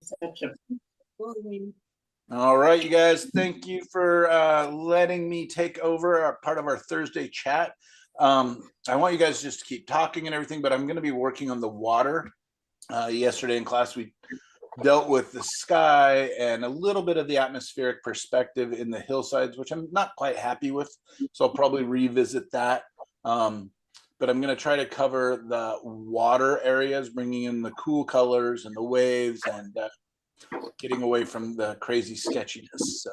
Such a All right, you guys, thank you for letting me take over part of our Thursday chat. I want you guys just to keep talking and everything, but I'm going to be working on the water. Yesterday in class, we dealt with the sky and a little bit of the atmospheric perspective in the hillsides, which I'm not quite happy with. So I'll probably revisit that. But I'm going to try to cover the water areas, bringing in the cool colors and the waves and getting away from the crazy sketchiness. So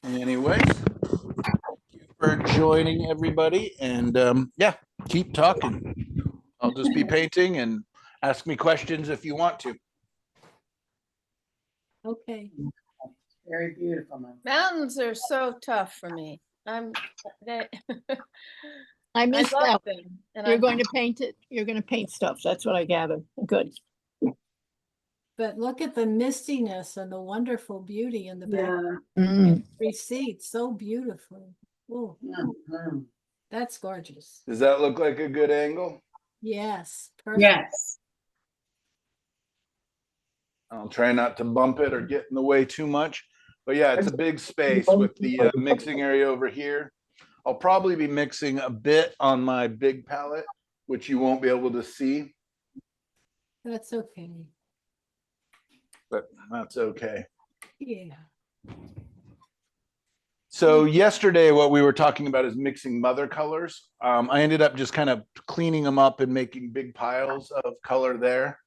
anyways, thank you for joining everybody. And yeah, keep talking. I'll just be painting and ask me questions if you want to. Okay. very beautiful. Mountains are so tough for me. I I missed love that. them. And You're I, going to paint it. You're going to paint stuff. That's what I gathered. Good. But look at the mistiness and the wonderful beauty in the back. Yeah. Mm. Recede so beautifully. Oh, Mhm. that's gorgeous. Does that look like a good angle? Yes. Perfect. Yes. I'll try not to bump it or get in the way too much. But yeah, it's a big space with the mixing area over here. I'll probably be mixing a bit on my big palette, which you won't be able to see, That's okay. but that's okay. Yeah. So yesterday, what we were talking about is mixing mother colors. I ended up just kind of cleaning them up and making big piles of color there.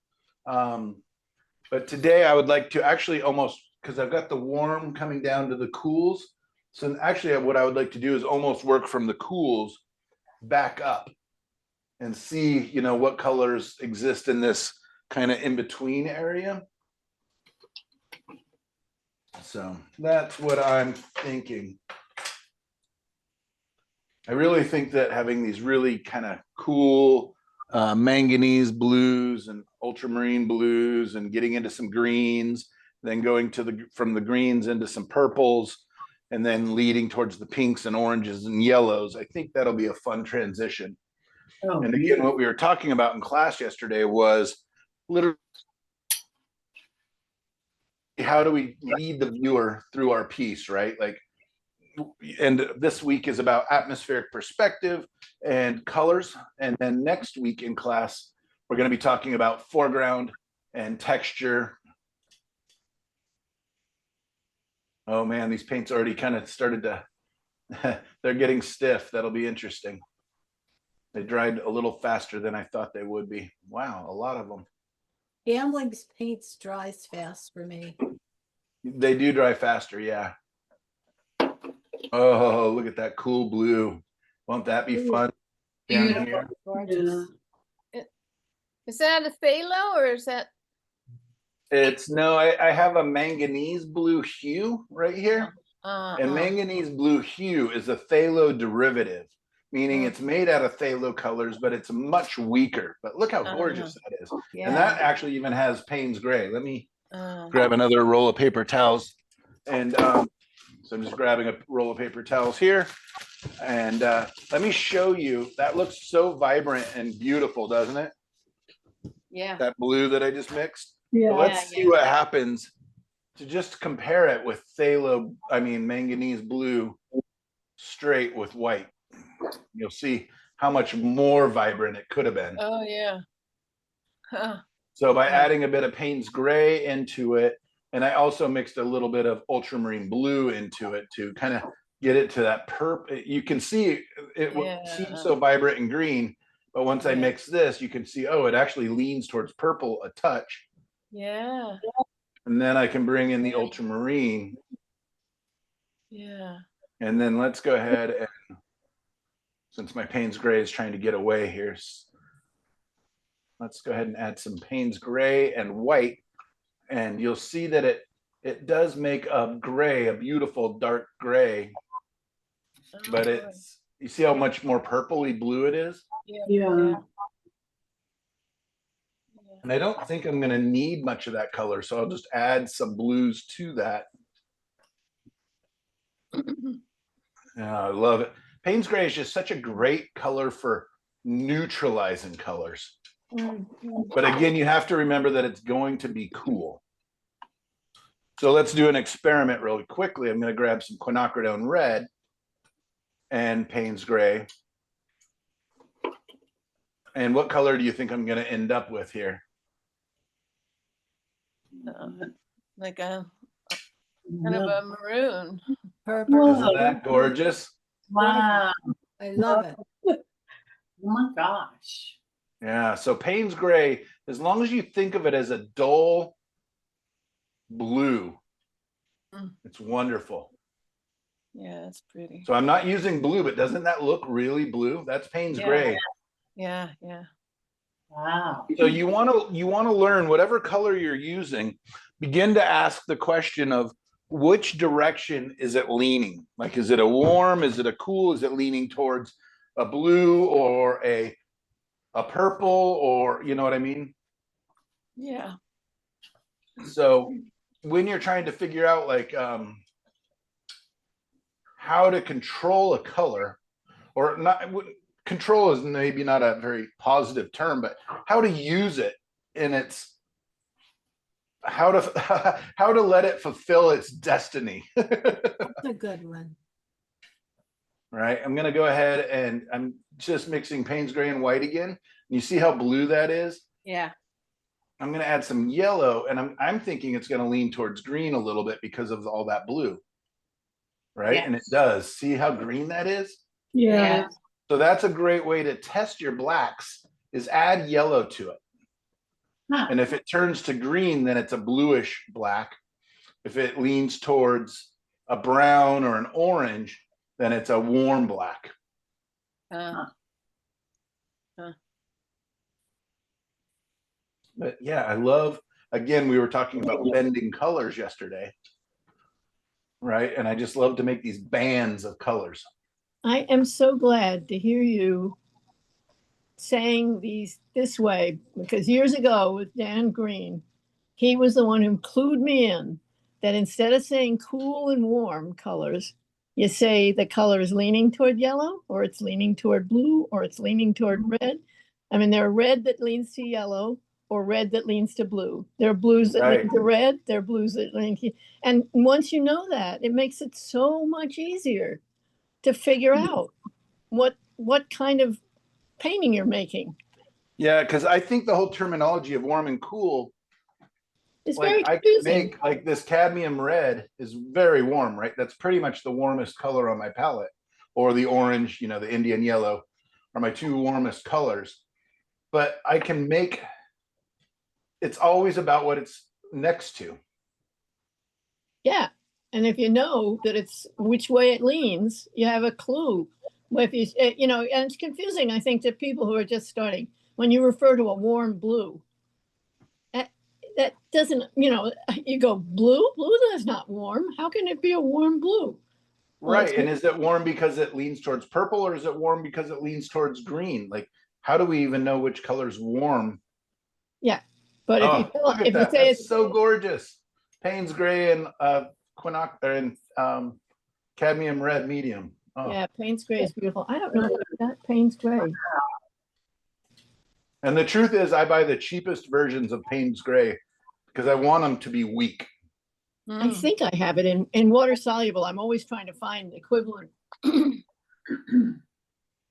But today I would like to actually almost, because I've got the warm coming down to the cools. So actually what I would like to do is almost work from the cools back up and see, you know, what colors exist in this kind of in-between area. So that's what I'm thinking. I really think that having these really kind of cool manganese blues and ultramarine blues and getting into some greens, then going to from the greens into some purples, and then leading towards the pinks and oranges and yellows. I think that'll be a fun transition. Oh, And again, what we were talking about in class yesterday was literally how do we lead the viewer through our piece, right? Like, and this week is about atmospheric perspective and colors. And then next week in class, we're going to be talking about foreground and texture. Oh man, these paints already kind of started to, they're getting stiff. That'll be interesting. They dried a little faster than I thought they would be. Wow, a lot of them. Gambling's paints dries fast for me. They do dry faster, yeah. Oh, look at that cool blue. Won't that be fun down Beautiful. here? Gorgeous. is that a phthalo or is that? It's no, I have a manganese blue hue right here. And Oh, manganese blue hue is a phthalo derivative, meaning it's made out of phthalo colors, but it's much weaker. But look how gorgeous that is. And that actually even has Payne's gray. Let me grab another roll of paper towels. And so I'm just grabbing a roll of paper towels here. And let me show you. That looks so vibrant and beautiful, doesn't it? yeah. That blue that I just mixed. Yeah. But let's see what happens to just compare it with manganese blue straight with white. You'll see how much more vibrant it could have been. Oh, yeah. Huh. So by adding a bit of Payne's gray into it, and I also mixed a little bit of ultramarine blue into it to kind of get it to that purple. You can see it seems so vibrant and green, but once I mix this, you can see, oh, it actually leans towards purple a touch. Yeah. And then I can bring in the ultramarine. Yeah. And then let's go ahead and, since my Payne's gray is trying to get away here, let's go ahead and add some Payne's gray and white. And you'll see that it does make a gray, a beautiful dark gray, but it's, you see how much more purpley blue it is? Yeah. And I don't think I'm going to need much of that color, so I'll just add some blues to that. I love it. Payne's gray is just such a great color for neutralizing colors. But again, you have to remember that it's going to be cool. So let's do an experiment really quickly. I'm going to grab some quinacridone red and Payne's gray. And what color do you think I'm going to end up with here? Like a kind of a maroon. Purple. Whoa. Isn't that gorgeous? Wow. I love it. Oh my gosh. Yeah, so Payne's gray, as long as you think of it as a dull blue, Mm. it's wonderful. Yeah, it's pretty. So I'm not using blue, but doesn't that look really blue? That's Payne's Yeah. gray. Yeah, yeah. Wow. So you want to learn whatever color you're using, begin to ask the question of which direction is it leaning? Like, is it a warm? Is it a cool? Is it leaning towards a blue or a purple, or you know what I mean? Yeah. So when you're trying to figure out like how to control a color, or not, control is maybe not a very positive term, but how to use it in its how to let it fulfill its destiny. That's a good one. Right, I'm gonna go ahead and I'm just mixing Payne's gray and white again. You see how blue that is? Yeah. I'm gonna add some yellow, and I'm thinking it's gonna lean towards green a little bit because of all that blue. Right, Yes. and it does. See how green that is? Yeah. So that's a great way to test your blacks, is add yellow to it. Huh. And if it turns to green, then it's a bluish black. If it leans towards a brown or an orange, then it's a warm black. But yeah, I love, again, we were talking about bending colors yesterday, right? And I just love to make these bands of colors. I am so glad to hear you saying these this way, because years ago with Dan Green, he was the one who clued me in that instead of saying cool and warm colors, you say the color is leaning toward yellow, or it's leaning toward blue, or it's leaning toward red. I mean, there are red that leans to yellow, or red that leans to blue. There are blues that Right. lean to red. There are blues that lean to, and once you know that, it makes it so much easier to figure out what kind of painting you're making. Yeah, because I think the whole terminology of warm and cool, It's very like I can confusing. make like this cadmium red is very warm, right? That's pretty much the warmest color on my palette, or the orange, you know, the Indian yellow are my two warmest colors. But I can make, it's always about what it's next to. Yeah. And if you know that it's which way it leans, you have a clue. If you, you know, and it's confusing, I think, to people who are just starting. When you refer to a warm blue, that doesn't, you know, you go blue? Blue is not warm. How can it be a warm blue? Well, Right. And is it warm because it leans towards purple, or is it warm because it leans towards green? Like, how do we even know which color's warm? Yeah. But if you Look at if you that. say That's it's so gorgeous. Payne's gray and cadmium red medium. Oh. yeah, Payne's gray is beautiful. I don't know if I got Payne's gray. And the truth is, I buy the cheapest versions of Payne's gray because I want them to be weak. I think I have it in water soluble. I'm always trying to find the equivalent.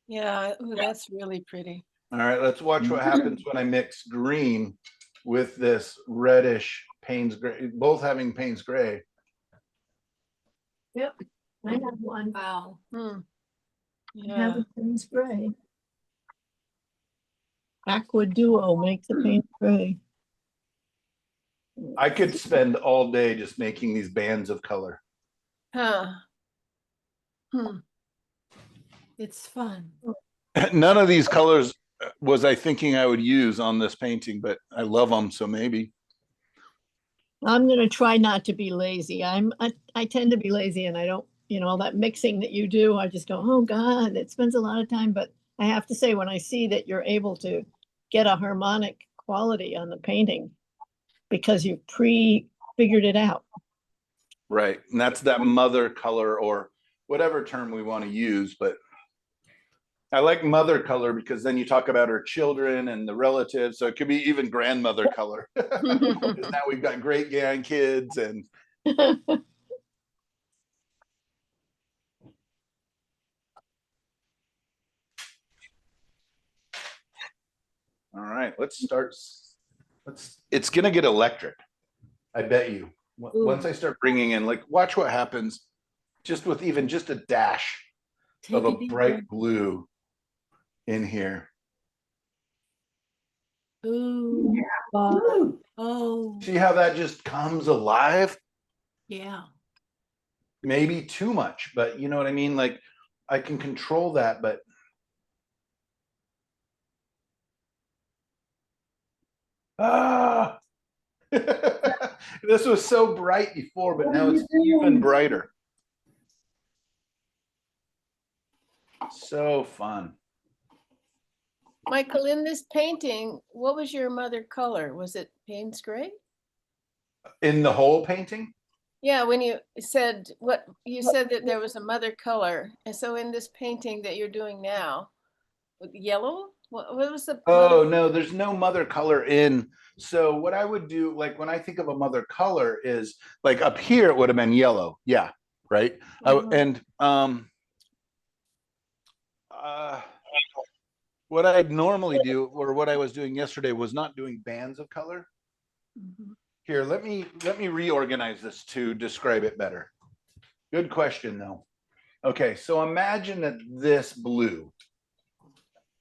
Yeah, ooh, that's really pretty. All right, let's watch what happens when I mix green with this reddish Payne's gray, both having Payne's gray. Yep, I have one. Wow. I have Yeah. a Payne's gray. Aqua Duo makes the Payne's gray. I could spend all day just making these bands of color. Huh. It's fun. None of these colors was I thinking I would use on this painting, but I love them, so maybe. I'm gonna try not to be lazy. I tend to be lazy, and I don't, you know, all that mixing that you do, I just go, oh God, it spends a lot of time. But I have to say, when I see that you're able to get a harmonic quality on the painting because you've pre-figured it out. Right, and that's that mother color, or whatever term we want to use, but I like mother color because then you talk about her children and the relatives, so it could be even grandmother color. Because now we've got great grandkids, and All right, let's start. It's gonna get electric. I bet you. Once I start bringing in, like, watch what happens just with even just a dash of a bright blue in here. Ooh. Ooh. Oh, See how that just comes alive? yeah. Maybe too much, but you know what I mean? Like, I can control that, but this was so bright before, but What now are it's you even doing? brighter. So fun. Michael, in this painting, what was your mother color? Was it Payne's gray? In the whole painting? Yeah, when you said that there was a mother color. And so in this painting that you're doing now, with yellow? What was the Oh, mother? no, there's no mother color in. So what I would do, like when I think of a mother color is like up here, it would have been yellow. Yeah. Right. And what I'd normally do, or what I was doing yesterday, was not doing bands of color. Here, let me reorganize this to describe it better. Good question, though. Okay, so imagine that this blue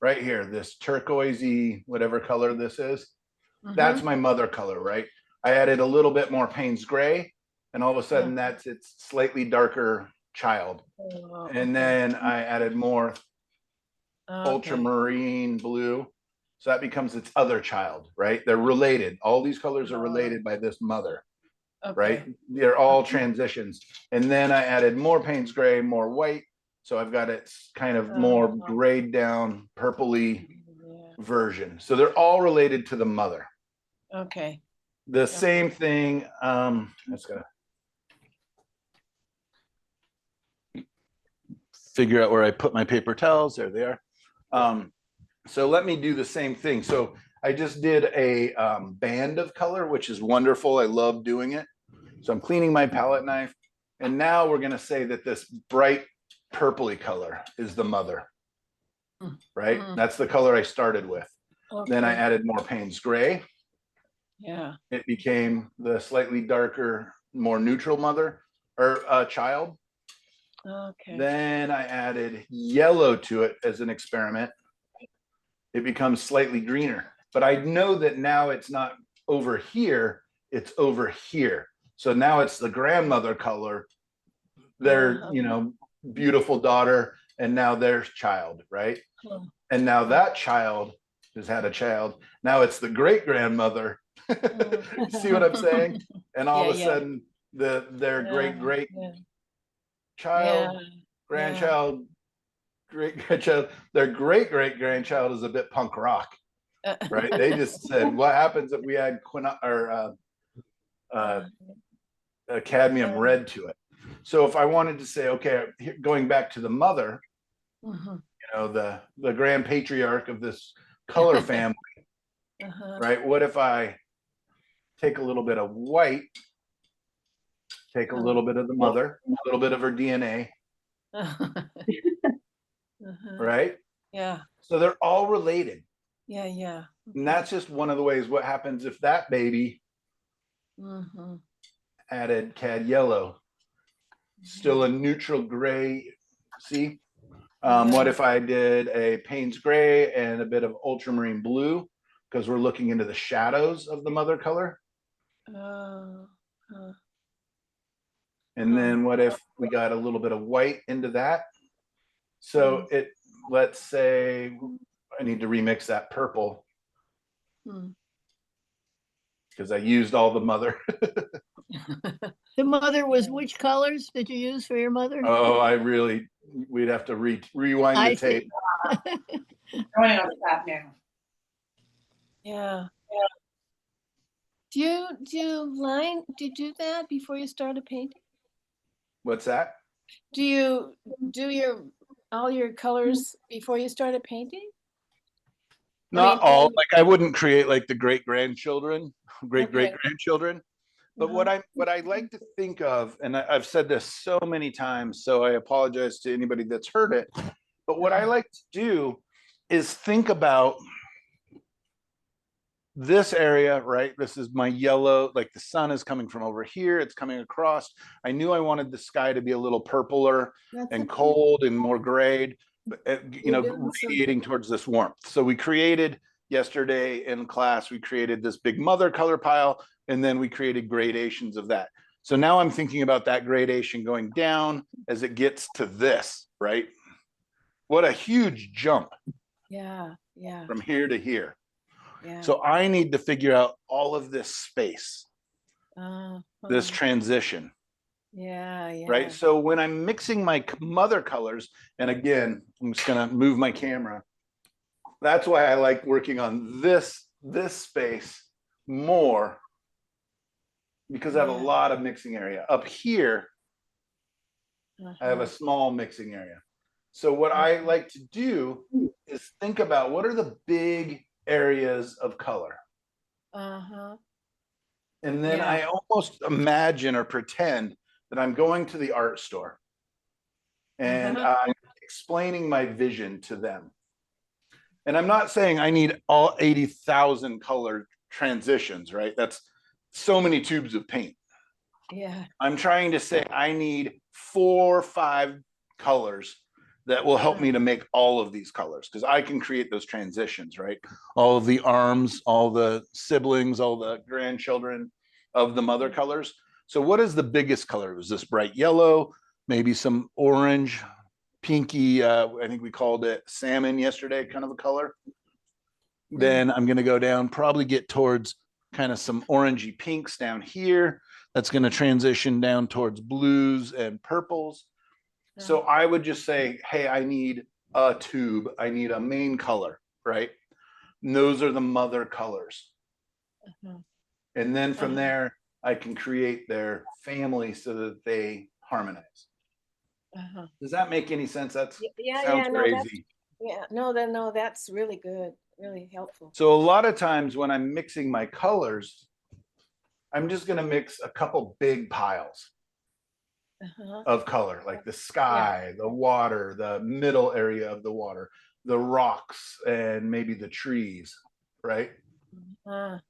right here, this turquoisey, whatever color this is, that's my mother color, right? I added a little bit more Payne's gray, and all of a sudden that's its slightly darker child. And then I added more ultramarine blue. So that becomes its other child, right? They're related. All these colors are related by this mother, right? They're all transitions. And then I added more Payne's gray, more white. So I've got its kind of more grayed down, purpley version. So they're all related to the mother. Okay. The same thing. Let's go figure out where I put my paper towels. There they are. So let me do the same thing. So I just did a band of color, which is wonderful. I love doing it. So I'm cleaning my palette knife. And now we're going to say that this bright purpley color is the mother, right? That's the color I started with. Then I added more Payne's gray. Yeah. It became the slightly darker, more neutral mother or child. Okay. Then I added yellow to it as an experiment. It becomes slightly greener, but I know that now it's not over here, it's over here. So now it's the grandmother color, their, you know, beautiful daughter, and now their child, right? And now that child has had a child. Now it's the great grandmother. See what I'm saying? And all of a sudden, their great child, grandchild, great grandchild, their great grandchild is a bit punk rock, right? They just said, what happens if we add cadmium red to it? So if I wanted to say, okay, going back to the mother, you know, the grand patriarch of this color family, right? What if I take a little bit of white, take a little bit of the mother, a little bit of her DNA, right? Yeah. So they're all related. Yeah. And that's just one of the ways. What happens if that baby added cad yellow, still a neutral gray? See, what if I did a Payne's gray and a bit of ultramarine blue, because we're looking into the shadows of the mother color? And then what if we got a little bit of white into that? So it, let's say I need to remix that purple because I used all the mother. The mother was which colors did you use for your mother? Oh, we'd have to rewind the tape. Going on the top now. Yeah. Do you do that before you start a painting? What's that? Do you do all your colors before you start a painting? Not all. Like I wouldn't create like the great grandchildren, great grandchildren, But what I like to think of, and I've said this so many times, so I apologize to anybody that's heard it. But what I like to do is think about this area, right? This is my yellow, like the sun is coming from over here. It's coming across. I knew I wanted the sky to be a little purpler That's and a- cold and more grayed, but, you know, You're doing some- radiating towards this warmth. So we created yesterday in class, we created this big mother color pile, and then we created gradations of that. So now I'm thinking about that gradation going down as it gets to this, right? What a huge jump Yeah, yeah, from here to here. yeah. So I need to figure out all of this space, this transition, yeah, yeah. right? So when I'm mixing my mother colors, and again, I'm just gonna move my camera. That's why I like working on this space more, because I have a Yeah. lot of mixing area. Up here, I have a small mixing area. So what I like to do is think about what are the big areas of color. Uh-huh. And then Yeah. I almost imagine or pretend that I'm going to the art store and I'm explaining my vision to them. And I'm not saying I need all 80,000 color transitions, right? That's so many tubes of paint. Yeah. I'm trying to say I need 4 or 5 colors that will help me to make all of these colors, because I can create those transitions, right? All of the arms, all the siblings, all the grandchildren of the mother colors. So what is the biggest color? Was this bright yellow, maybe some orange, pinky, I think we called it salmon yesterday, kind of a color. Then I'm going to go down, probably get towards kind of some orangey pinks down here. That's going to transition down towards blues and purples. So I would just say, hey, I need a tube. I need a main color, right? And those are the mother colors. And then from there, I can create their family so that they harmonize. Does that make any sense? That's Yeah, sounds no, that's, crazy. yeah, no, that's really good, really helpful. So a lot of times when I'm mixing my colors, I'm just going to mix a couple big piles of color, like the sky, the water, the middle area of the water, the rocks, and maybe the trees, right? Okay.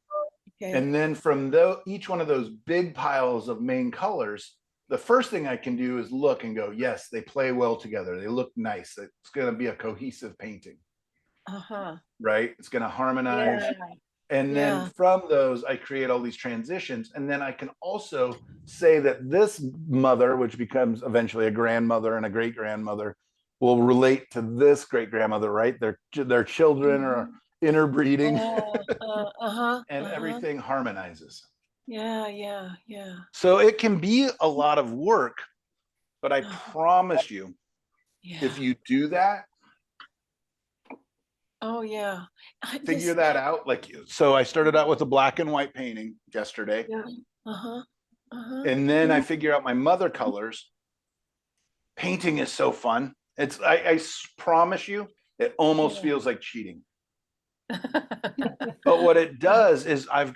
And then from each one of those big piles of main colors, the first thing I can do is look and go, yes, they play well together. They look nice. It's going to be a cohesive painting, right? It's going to harmonize. Yeah. And then from those, I create all these transitions. And then I can also say that this mother, which becomes eventually a grandmother and a great grandmother, will relate to this great grandmother, right? Their children are interbreeding and everything harmonizes. Yeah. So it can be a lot of work, but I promise you, if you do that, oh yeah, figure that out. Like, so I started out with a black and white painting yesterday. And then I figure out my mother colors. Painting is so fun. I promise you, it almost feels like cheating. But what it does is I've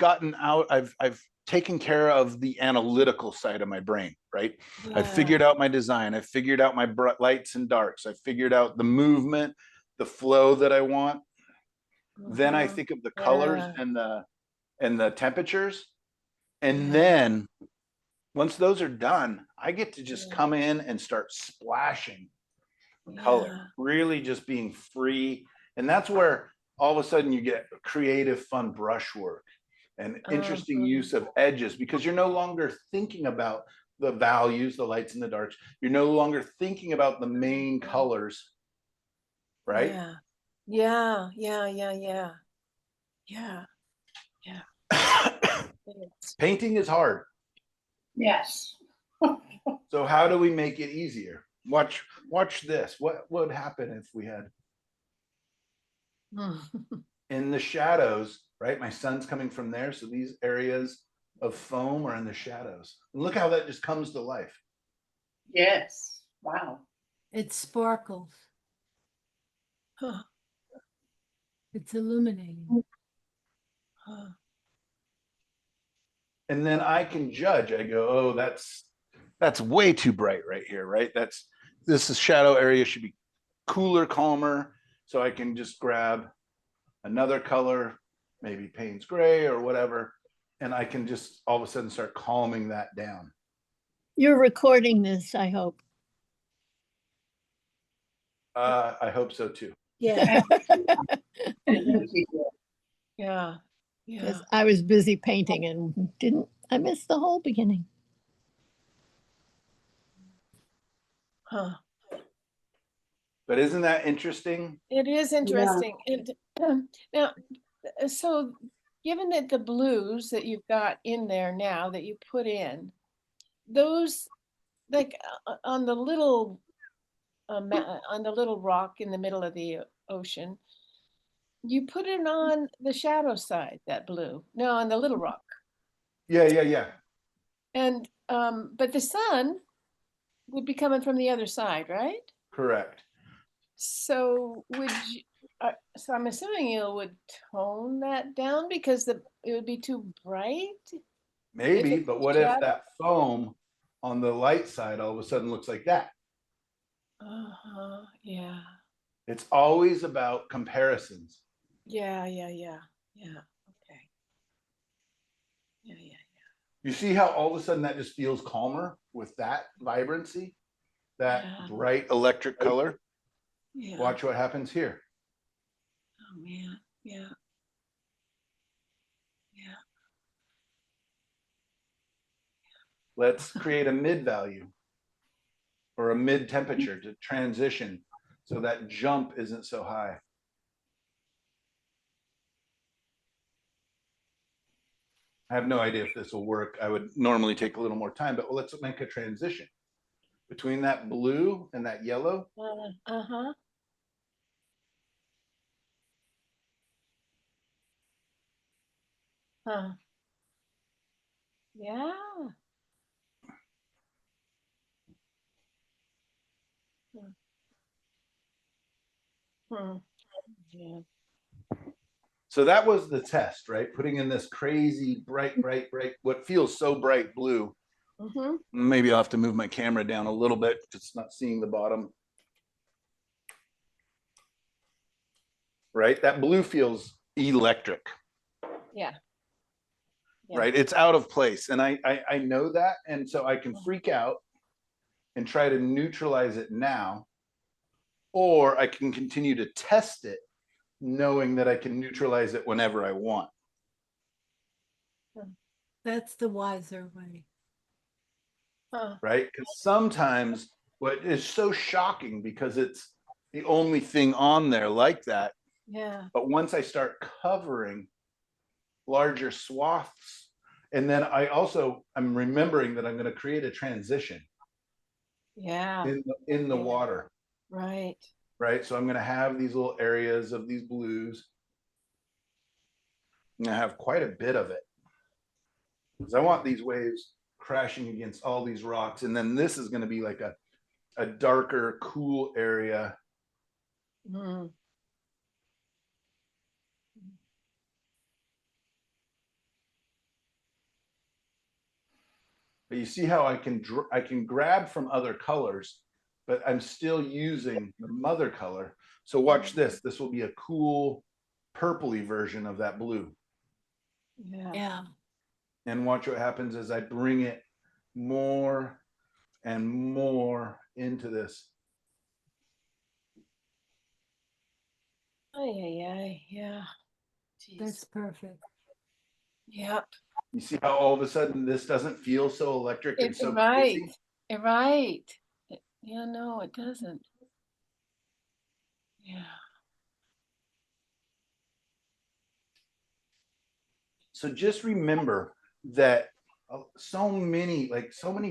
taken care of the analytical side of my brain, right? I figured out my design. I figured out my lights and darks. I figured out the movement, the flow that I want. Then I think of the colors and the temperatures. And then once those are done, I get to just come in and start splashing color, really just being free. And that's where all of a sudden you get creative, fun brushwork and interesting use of edges, because you're no longer thinking about the values, the lights and the darks. You're no longer thinking about the main colors, right? Yeah. Painting is hard. Yes. So how do we make it easier? Watch this. What would happen if we had in the shadows, right? My sun's coming from there. So these areas of foam are in the shadows. And look how that just comes to life. Yes. Wow. It sparkles. It's illuminating. And then I can judge. I go, oh, that's way too bright right here, right? This is shadow area should be cooler, calmer. So I can just grab another color, maybe Payne's gray or whatever, and I can just all of a sudden start calming that down. You're recording this, I hope. I hope so too. Yeah. Yeah. Yeah. Because I was busy painting and I missed the whole beginning. Huh. But isn't that interesting? It is interesting. And now, so given that the blues that you've got in there now that you put in, those like on the little on the little rock in the middle of the ocean, you put it on the shadow side, that blue. No, on the little rock. Yeah. And but the sun would be coming from the other side, right? Correct. So so I'm assuming you would tone that down because it would be too bright. Maybe, it's but what if shadow? that foam on the light side all of a sudden looks like that? Yeah. It's always about comparisons. Yeah. Okay. Yeah. You see how all of a sudden that just feels calmer with that vibrancy, that Yeah. bright electric color? Yeah. Watch what happens here. Oh man. Yeah. Let's create a mid value or a mid temperature to transition so that jump isn't so high. I have no idea if this will work. I would normally take a little more time, but let's make a transition between that blue and that yellow. Uh-huh. Huh. Yeah. Hmm. Yeah. So that was the test, right? Putting in this crazy bright, what feels so bright blue. Mm-hmm. Maybe I'll have to move my camera down a little bit because it's not seeing the bottom. Right? That blue feels electric. Yeah. Yeah. Right? It's out of place. And I know that. And so I can freak out and try to neutralize it now, or I can continue to test it knowing that I can neutralize it whenever I want. That's the wiser way. Huh. Right? Because sometimes what is so shocking because it's the only thing on there like that. Yeah. But once I start covering larger swaths, and then I'm remembering that I'm going to create a transition Yeah. in the Yeah. water. Right. Right. So I'm going to have these little areas of these blues. I'm going to have quite a bit of it because I want these waves crashing against all these rocks. And then this is going to be like a darker, cool area. Mm. But you see how I can grab from other colors, but I'm still using the mother color. So watch this. This will be a cool purpley version of that blue. Yeah. Yeah. And watch what happens as I bring it more and more into this. Yeah. That's perfect. Yep. You see how all of a sudden this doesn't feel so electric and so Right. crazy? Right. Yeah, no, it doesn't. Yeah. So just remember that so many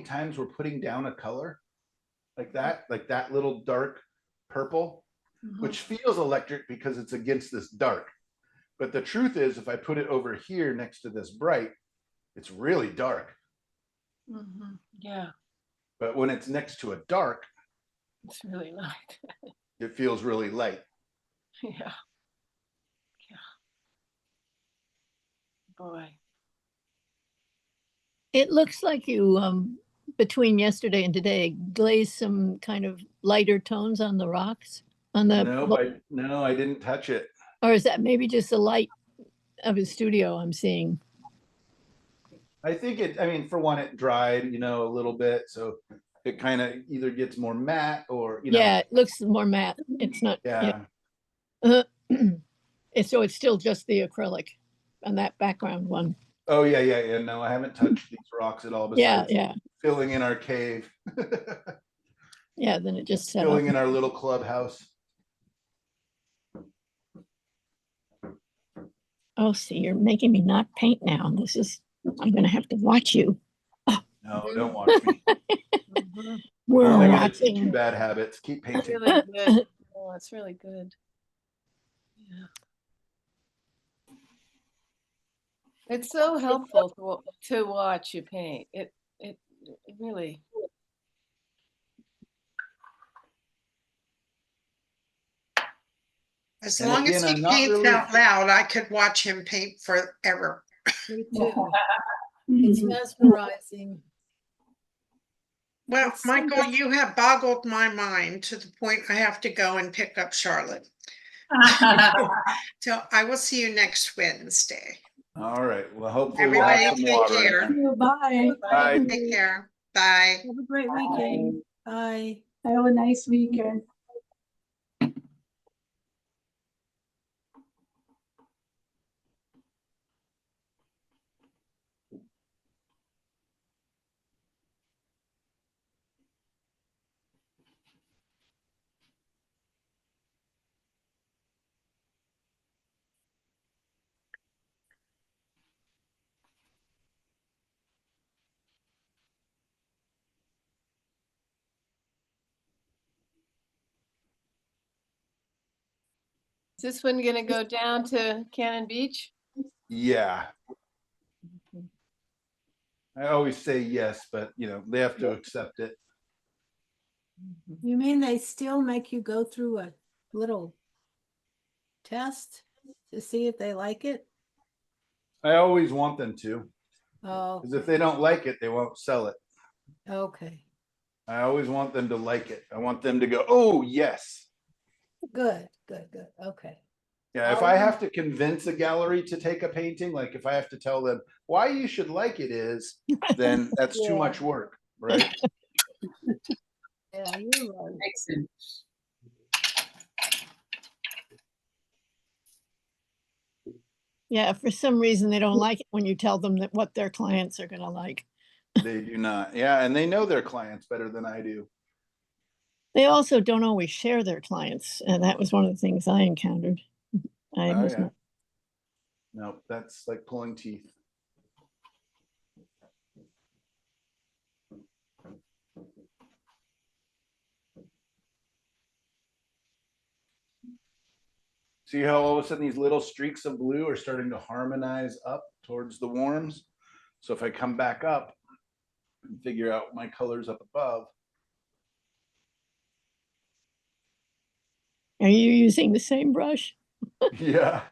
times we're putting down a color like that little dark purple, Mhm. which feels electric because it's against this dark. But the truth is, if I put it over here next to this bright, it's really dark. Mhm. Yeah, But when it's next to a dark, it's really light. it feels really light. Yeah. Boy. It looks like you, between yesterday and today, glazed some kind of lighter tones on the rocks, on the, No, I didn't touch it. or is that maybe just the light of his studio I'm seeing? I think I mean, for one, it dried, a little bit. So it kind of either gets more matte or, Yeah, it looks more matte. It's not, yeah. yeah. So it's still just the acrylic on that background one. Oh, yeah. No, I haven't touched these rocks at all Yeah, besides yeah, filling in our cave, yeah, then it just set up. filling in our little clubhouse. Oh, see, you're making me not paint now. I'm gonna have to watch you. No, don't watch me. We're I got two watching. bad habits. Keep painting. Really good. Oh, it's really good. Yeah. It's so helpful to watch you paint. It really. As And long as again, he I'm not paints really- out loud, I could watch him paint forever. Me too. It's mesmerizing. Well, It's Michael, you have boggled my mind to the point I have to go and pick up Charlotte. So I will see you next Wednesday. All right. Well, hopefully we'll have Everybody some take water. care. in there. Bye. Bye. Take care. Bye. Have a great weekend. Bye. Have a nice weekend. Is this one gonna go down to Cannon Beach? Yeah. I always say yes, but they have to accept it. You mean they still make you go through a little test to see if they like it? I always want them to, Oh, because if they don't like it, they won't sell it. okay. I always want them to like it. I want them to go, oh, yes. Good. Okay. Yeah, if I have to convince a gallery to take a painting, like if I have to tell them why you should like it is, then that's too Yeah. much work, right? Yeah, you're right. Makes sense. Yeah, for some reason, they don't like it when you tell them that what their clients are gonna like. They do not. Yeah, and they know their clients better than I do. They also don't always share their clients, and that was one of the things I encountered. I Oh, was yeah. not, No, that's like pulling teeth. See how all of a sudden these little streaks of blue are starting to harmonize up towards the warms? So if I come back up and figure out my colors up above, are you using the same brush? yeah.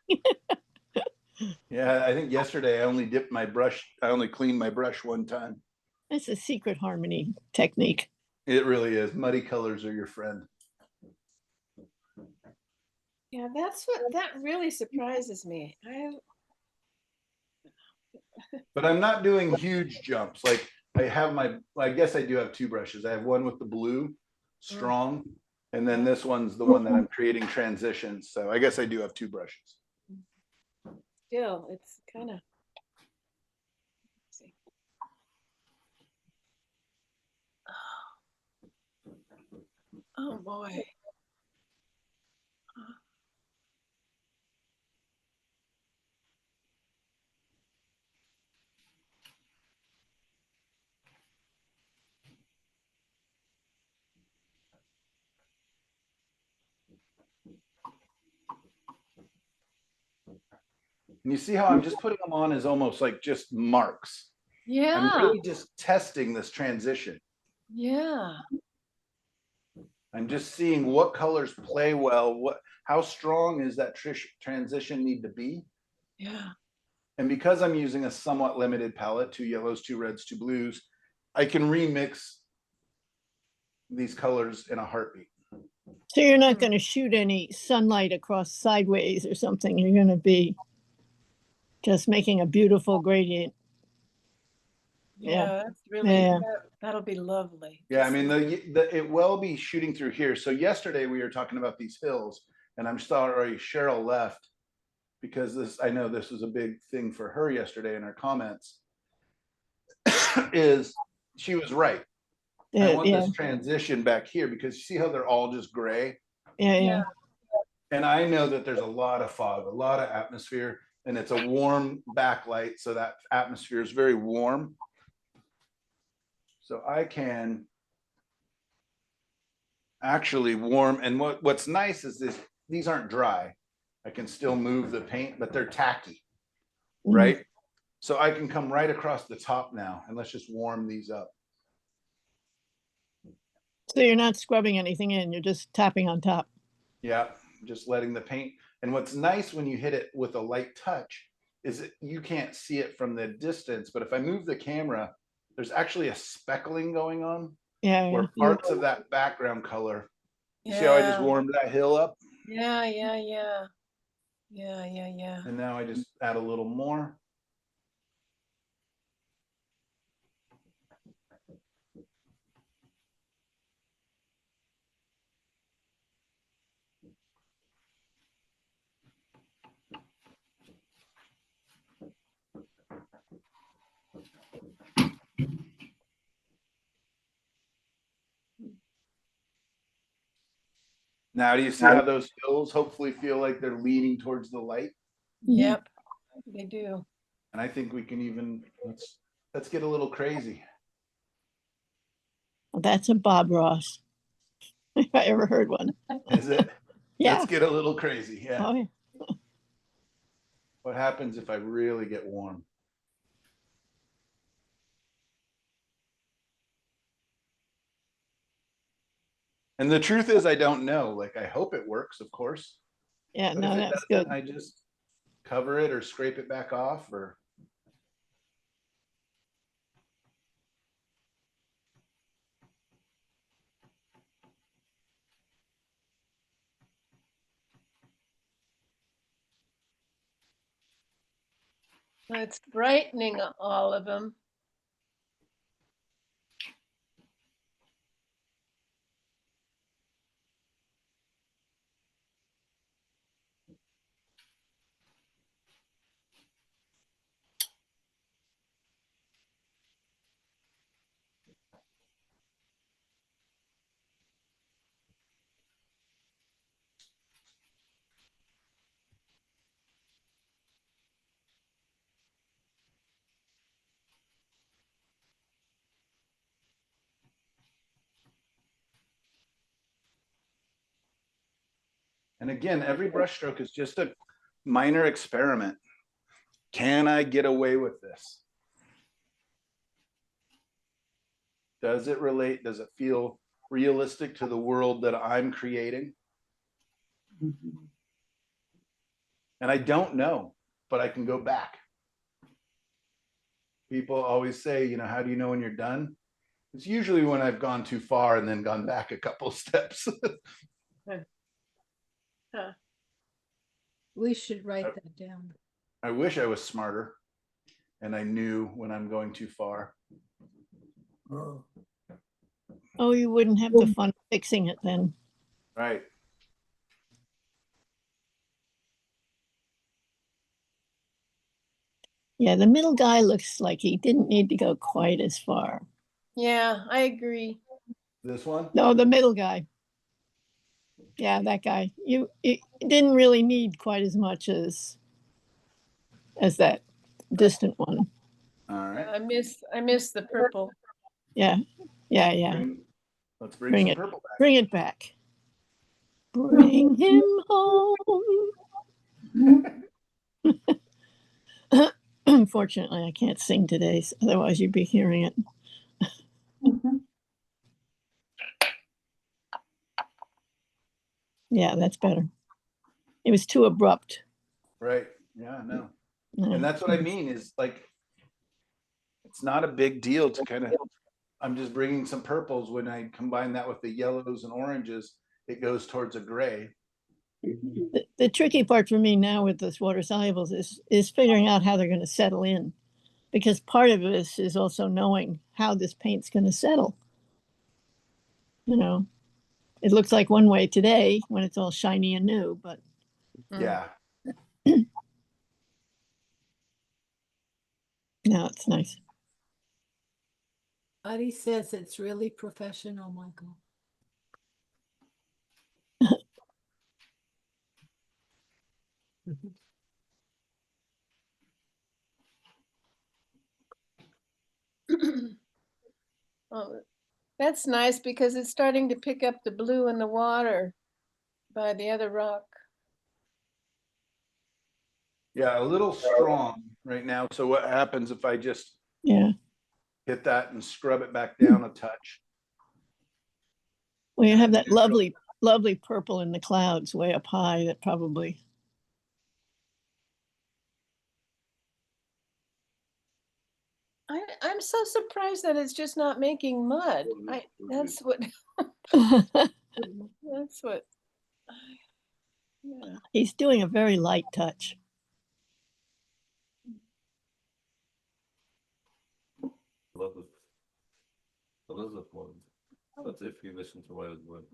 Yeah, I think yesterday I only dipped my brush, I only cleaned my brush one time. That's a secret harmony technique. It really is. Muddy colors are your friend. Yeah, that really surprises me. But I'm not doing huge jumps. Like I guess I do have two brushes. I have one with the blue, strong, and then this one's the one that I'm creating transitions. So I guess I do have two brushes. Still, it's kind of. Oh boy. And you see how I'm just putting them on as almost like just marks. Yeah. I'm really just testing this transition. Yeah. I'm just seeing what colors play well, how strong is that transition need to be? Yeah. And because I'm using a somewhat limited palette, 2 yellows, 2 reds, 2 blues, I can remix these colors in a heartbeat. So you're not going to shoot any sunlight across sideways or something. You're going to be just making a beautiful gradient. Yeah, that's really, Yeah. that'll be lovely. Yeah, I Just mean, it will be shooting through here. So yesterday we were talking about these hills, and I'm sorry Cheryl left because I know this was a big thing for her yesterday in her comments. Is she was right. I want Yeah, this transition back here because you see how they're all just gray? yeah. Yeah. And I know that there's a lot of fog, a lot of atmosphere, and it's a warm backlight. So that atmosphere is very warm. So I can actually warm. And what's nice is these aren't dry. I can still move the paint, but they're tacky, Mhm. right? So I can come right across the top now, and let's just warm these up. So you're not scrubbing anything in, you're just tapping on top. Yeah, just letting the paint. And what's nice when you hit it with a light touch is that you can't see it from the distance, but if I move the camera, there's actually a speckling going on Yeah, where yeah. parts of that background color. You see how I just Yeah. warmed that hill up? Yeah, yeah, yeah. Yeah, yeah, yeah. And now I just add a little more. Now, do you see how those hills hopefully feel like they're leaning towards the light? Yep, they do. And I think we can even, let's get a little crazy. That's a Bob Ross. If I ever heard one. Is it? Yeah. Let's get a little crazy. Yeah. Oh, yeah. What happens if I really get warm? And the truth is, I don't know. Like, I hope it works, of course. Yeah, But no, if it that's doesn't, good. I just cover it or scrape it back off or. It's brightening all of them. And again, every brushstroke is just a minor experiment. Can I get away with this? Does it relate? Does it feel realistic to the world that I'm creating? And I don't know, but I can go back. People always say, you know, how do you know when you're done? It's usually when I've gone too far and then gone back a couple steps. We should write that down. I wish I was smarter and I knew when I'm going too far. Oh, you wouldn't have the fun fixing it then. Right. Yeah, the middle guy looks like he didn't need to go quite as far. Yeah, I agree. This one? No, the middle guy. Yeah, that guy. You didn't really need quite as much as that distant one. All right. I miss the purple. Yeah, yeah, yeah. Let's bring some it. purple back. Bring it back. Bring him home. Unfortunately, I can't sing today, so otherwise you'd be hearing it. Yeah, that's better. It was too abrupt. Right. Yeah, no. And that's what I mean is like, it's not a big deal to kind of, I'm just bringing some purples. When I combine that with the yellows and oranges, it goes towards a gray. The tricky part for me now with this water solubles is figuring out how they're going to settle in, because part of this is also knowing how this paint's going to settle. You know, it looks like one way today when it's all shiny and new, but Yeah. no, it's nice. Buddy says it's really professional, Michael. Oh, that's nice because it's starting to pick up the blue in the water by the other rock. Yeah, a little strong right now. So what happens if I just Yeah. hit that and scrub it back down a touch? Well, you have that lovely, lovely purple in the clouds way up high that probably. I'm so surprised that it's just not making mud. That's what that's what. Yeah. He's doing a very light touch. A lot of one. But if you listen to wild one.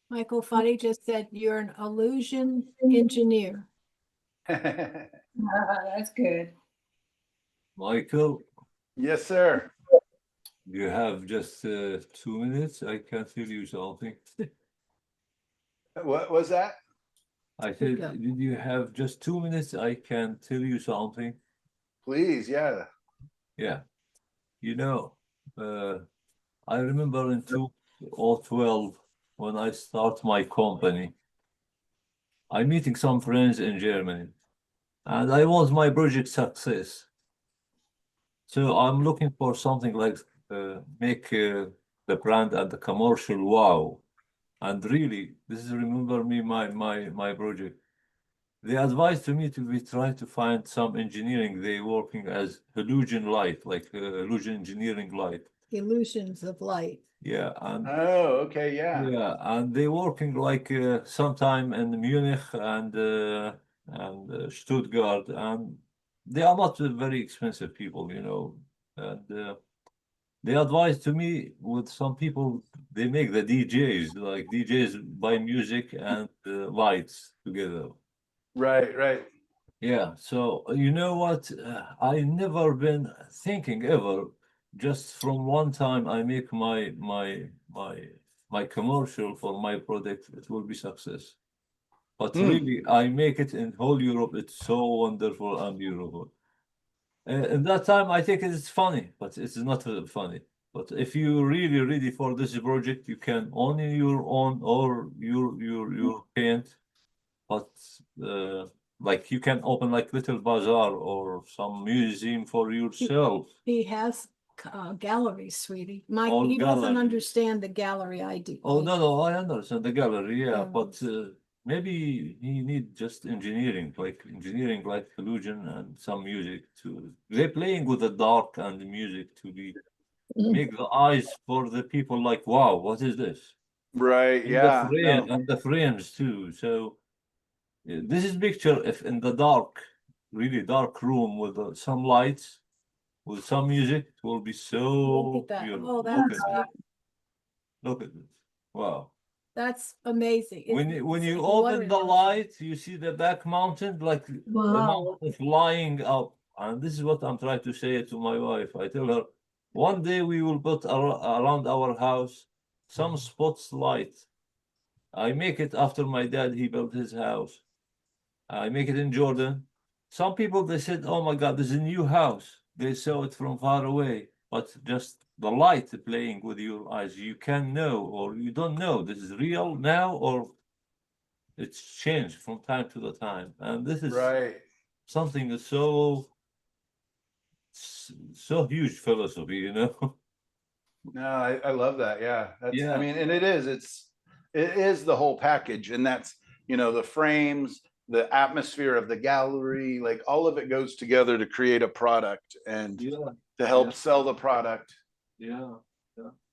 Michael Fuddy just said you're an illusion engineer. That's good. Michael, Yes, sir. you have just 2 minutes. I can tell you something. What was that? I said, go. did you have just 2 minutes? I can tell you something. Please, yeah. Yeah. You know, I remember in 2012 when I start my company, I'm meeting some friends in Germany, and I want my project success. So I'm looking for something like make the brand and the commercial wow. And really, this is remember me my project. They advised to me to be trying to find some engineering. They working as hallucin light, like hallucin engineering light. Illusions of light. Yeah, and Oh, okay, yeah. yeah, and they working like sometime in Munich and Stuttgart, and they are not very expensive people, you know. And they advised to me with some people they make the DJs, like DJs buy music and lights together. Right, right. Yeah, so you know what? I never been thinking ever. Just from one time, I make my commercial for my product. It will be success. But really, I make it in whole Europe. It's so wonderful and beautiful. In that time, I think it's funny, but it's not funny. But if you really ready for this project, you can own your own or your paint. But like you can open like little bazaar or some museum for yourself. He has galleries, sweetie. Mike, All he doesn't gallery. understand the gallery idea. Oh no, I understand the gallery, yeah, Yeah. but maybe he need just engineering like illusion and some music to. They're playing with the dark and the music to be make the eyes for the people like, wow, what is this? Right, And yeah. the frame No. and the frames too. So this is picture if in the dark, really dark room with some lights, with some music, it will be so Look at that. beautiful. Oh, Look that's, at this. Look at this. Wow. that's amazing. When you open the light, you see the back mountain, like the mountain flying up. And this is what I'm trying to say to my wife. I tell her, one day we will put around our house some spots light. I make it after my dad, he built his house. I make it in Jordan. Some people, they said, oh my God, this is a new house. They saw it from far away, but just the light playing with your eyes, you can know, or you don't know, this is real now, or it's changed from time to the time. And this is Right. something that's so huge philosophy, you know? No, I love that. Yeah. That's, I Yeah. mean, and it is the whole package. And that's, you know, the frames, the atmosphere of the gallery, like all of it goes together to create a product and Yeah. to help Yeah. sell the product. Yeah.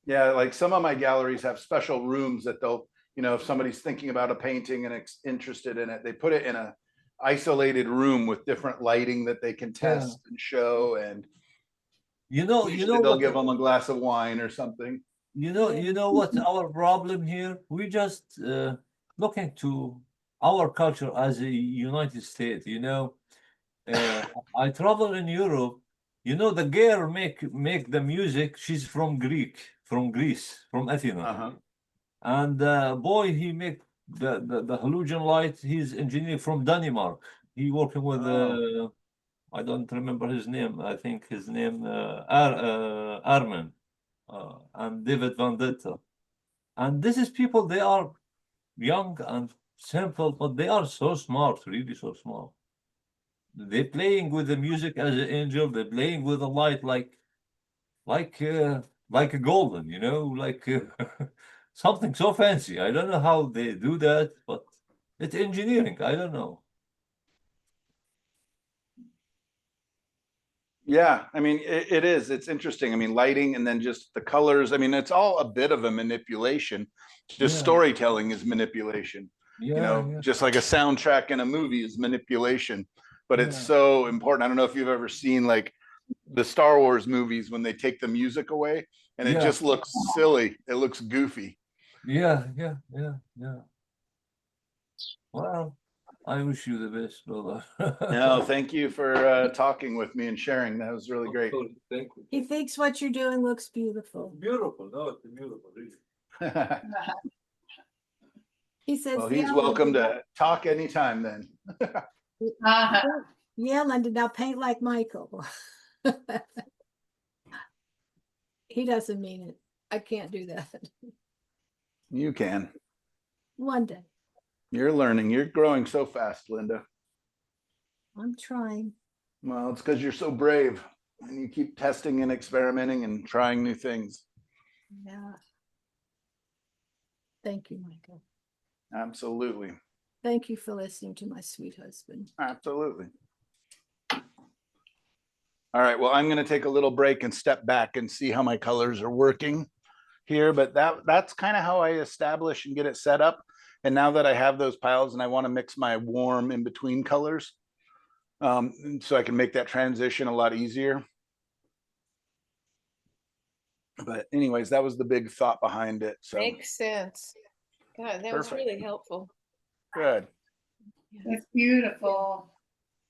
Yeah. Like some of my galleries have special rooms that they'll, you know, if somebody's thinking about a painting and interested in it, they put it in a isolated room with different lighting that they can test and show. And You know usually they'll what? give them a glass of wine or something. You know what our problem here? We just looking to our culture as a United States. You know, I travel in Europe. You know, the girl make the music. She's from Greece, from Athena, Uh-huh. and boy, he make the halogen light. He's engineer from Denmark. He working with I don't remember his name. I think his name Armin and David Vendetta. And this is people, they are young and simple, but they are so smart, really so smart. They're playing with the music as an angel. They're playing with the light like a golden, you know, like something so fancy. I don't know how they do that, but it's engineering. I don't know. Yeah, I mean, it is. It's interesting. I mean, lighting and then just the colors. I mean, it's all a bit of a manipulation. Just Yeah. storytelling is manipulation. You know, Yeah. just like a soundtrack in a movie is manipulation. But it's Yeah. so important. I don't know if you've ever seen like the Star Wars movies when they take the music away and it Yeah. just looks silly. It looks goofy. Yeah. Well, I wish you the best, brother. No, thank you for talking with me and sharing. That was really great. Thank you. He thinks what you're doing looks beautiful. Beautiful. No, it's beautiful. Really. He says, Well, he's "Yeah, welcome Linda, to talk anytime then. yeah, Linda, now paint like Michael." He doesn't mean it. I can't do that. You can. One day. You're learning. You're growing so fast, Linda. I'm trying. Well, it's because you're so brave and you keep testing and experimenting and trying new things. Yeah. Thank you, Michael. Absolutely. Thank you for listening to my sweet husband. Absolutely. All right. Well, I'm going to take a little break and step back and see how my colors are working here. But that's kind of how I establish and get it set up. And now that I have those piles and I want to mix my warm in between colors, so I can make that transition a lot easier. But anyways, that was the big thought behind it. So Makes sense. God, that was Perfect. really helpful. Good. That's beautiful.